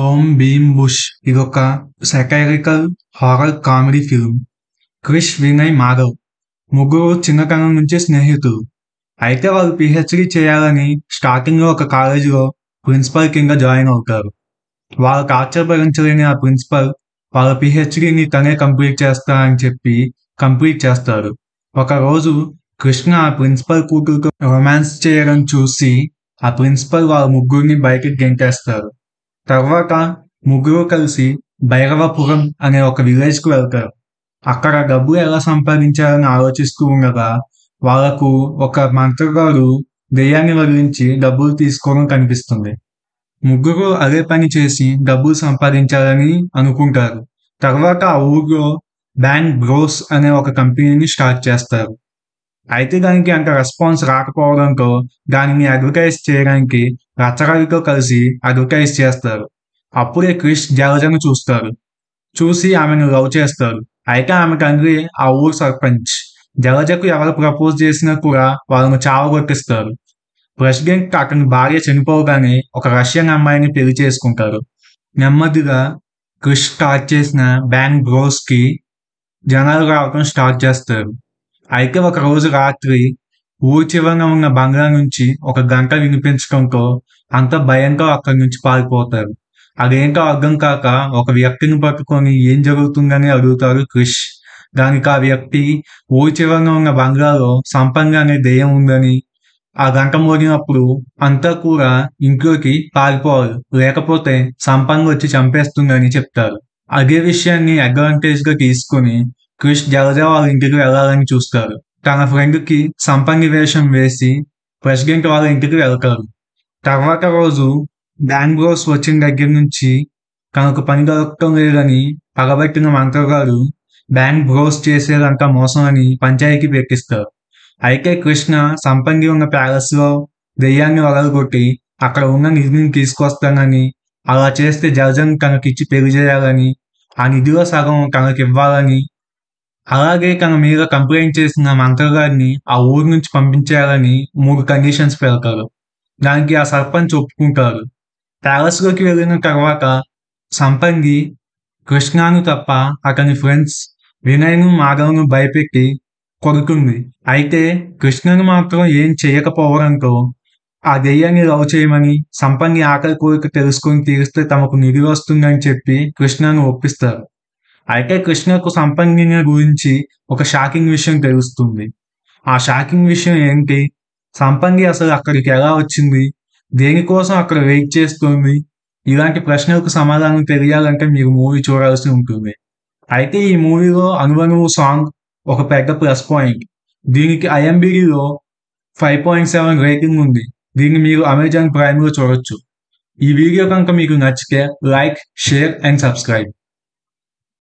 ఓం భీమ్ బుష్ ఇదొక psychiatrical horror comedy film. Krish, Vinay, Madhav ముగ్గురు చిన్నతనం నుంచి స్నేహితులు. అయితే వాళ్ళు పిహెచ్డి చేయాలని స్టార్టింగ్ లో ఒక కాలేజీలో ప్రిన్సిపల్ కింద జాయిన్ అవుతారు. వాళ్ళకి ఆశ్చర్యపరించలేని ఆ ప్రిన్సిపల్ వాళ్ళ పిహెచ్డిని తనే కంప్లీట్ చేస్తానని చెప్పి కంప్లీట్ చేస్తారు. ఒక రోజు కృష్ణ ఆ ప్రిన్సిపల్ కూతురుతో రొమాన్స్ చేయడం చూసి ఆ ప్రిన్సిపల్ వాళ్ళ ముగ్గురిని బయటికి గెంటేస్తారు. తర్వాత ముగ్గురు కలిసి భైరవపురం అనే ఒక విలేజ్ కు వెళ్తారు. అక్కడ డబ్బు ఎలా సంపాదించాలని ఆలోచిస్తూ ఉండగా వాళ్లకు ఒక మంత్రగాడు దెయ్యాన్ని వదిలించి డబ్బులు తీసుకోవడం కనిపిస్తుంది. ముగ్గురు అదే పని చేసి డబ్బులు సంపాదించాలని అనుకుంటారు. తర్వాత ఆ ఊర్లో బ్యాంక్ బ్రోస్ అనే ఒక కంపెనీని స్టార్ట్ చేస్తారు. అయితే దానికి అంత రెస్పాన్స్ రాకపోవడంతో దానిని అడ్వర్టైజ్ చేయడానికి రచరవితో కలిసి అడ్వర్టైజ్ చేస్తారు. అప్పుడే క్రిష్ జలజను చూస్తారు. చూసి ఆమెను లవ్ చేస్తారు. అయితే ఆమె తండ్రి ఆ ఊరు సర్పంచ్. జలజకు ఎవరు ప్రపోజ్ చేసినా కూడా వాళ్ళను చావగొట్టిస్తారు. ప్రెసిడెంట్ అతని భార్య చనిపోగానే ఒక రష్యన్ అమ్మాయిని పెళ్లి చేసుకుంటారు. నెమ్మదిగా క్రిష్ స్టార్ట్ చేసిన బ్యాంక్ బ్రోస్ కి జనాలు రావడం స్టార్ట్ చేస్తారు. అయితే ఒక రోజు రాత్రి ఊరి చివరన ఉన్న బంగ్లా నుంచి ఒక గంట వినిపించడంతో అంత భయంతో అక్కడి నుంచి పారిపోతారు. అదేంటో అర్థం కాక ఒక వ్యక్తిని పట్టుకొని ఏం జరుగుతుందని అడుగుతారు క్రిష్. దానికి ఆ వ్యక్తి ఊరి చివరన ఉన్న బంగ్లాలో సంపంగి అనే దెయ్యం ఉందని, ఆ గంట మోగినప్పుడు అంతా కూడా ఇంట్లోకి పారిపోవాలి, లేకపోతే సంపంగి వచ్చి చంపేస్తుందని చెప్తారు. అదే విషయాన్ని అడ్వాంటేజ్ గా తీసుకుని క్రిష్ జలజ వాళ్ళ ఇంటికి వెళ్లాలని చూస్తారు. తన ఫ్రెండ్ కి సంపంగి వేషం వేసి ప్రెసిడెంట్ వాళ్ళ ఇంటికి వెళ్తారు. తర్వాత రోజు బ్యాంక్ బ్రోస్ వచ్చిన దగ్గర నుంచి తనకు పని దొరకటం లేదని పగబట్టిన మంత్రగాడు బ్యాంక్ బ్రోస్ చేసేదంతా మోసం అని పంచాయతీ పెట్టిస్తారు. అయితే కృష్ణ సంపంగి ఉన్న ప్యాలెస్ లో దెయ్యాన్ని వదలగొట్టి అక్కడ ఉన్న నిధిని తీసుకొస్తానని, అలా చేస్తే జలజను తనకిచ్చి పెళ్లి చేయాలని, ఆ నిధిలో సగం తనకి ఇవ్వాలని, అలాగే తన మీద కంప్లైంట్ చేసిన మంత్రగాడిని ఆ ఊరు నుంచి పంపించేయాలని 3 కండిషన్స్ పెడతారు. దానికి ఆ సర్పంచ్ ఒప్పుకుంటారు. ప్యాలెస్ లోకి వెళ్ళిన తర్వాత సంపంగి కృష్ణను తప్ప అతని ఫ్రెండ్స్ వినయ్ను, మాధవ్ను భయపెట్టి కొడుతుంది. అయితే కృష్ణను మాత్రం ఏం చేయకపోవడంతో ఆ దెయ్యాన్ని లవ్ చేయమని, సంపంగి ఆకలి కోరిక తెలుసుకొని తీరిస్తే తమకు నిధి వస్తుందని చెప్పి కృష్ణను ఒప్పిస్తారు. అయితే కృష్ణకు సంపంగిని గురించి ఒక షాకింగ్ విషయం తెలుస్తుంది. ఆ షాకింగ్ విషయం ఏంటి? సంపంగి అసలు అక్కడికి ఎలా వచ్చింది? దేనికోసం అక్కడ వెయిట్ చేస్తుంది? ఇలాంటి ప్రశ్నలకు సమాధానం తెలియాలంటే మీరు మూవీ చూడాల్సి ఉంటుంది. అయితే ఈ మూవీలో అనువనువు సాంగ్ ఒక పెద్ద ప్లస్ పాయింట్. దీనికి IMDbలో 5.7 రేటింగ్ ఉంది. దీన్ని మీరు అమెజాన్ ప్రైమ్ లో చూడొచ్చు. ఈ వీడియో కనుక మీకు నచ్చితే లైక్, షేర్ అండ్ సబ్స్క్రైబ్.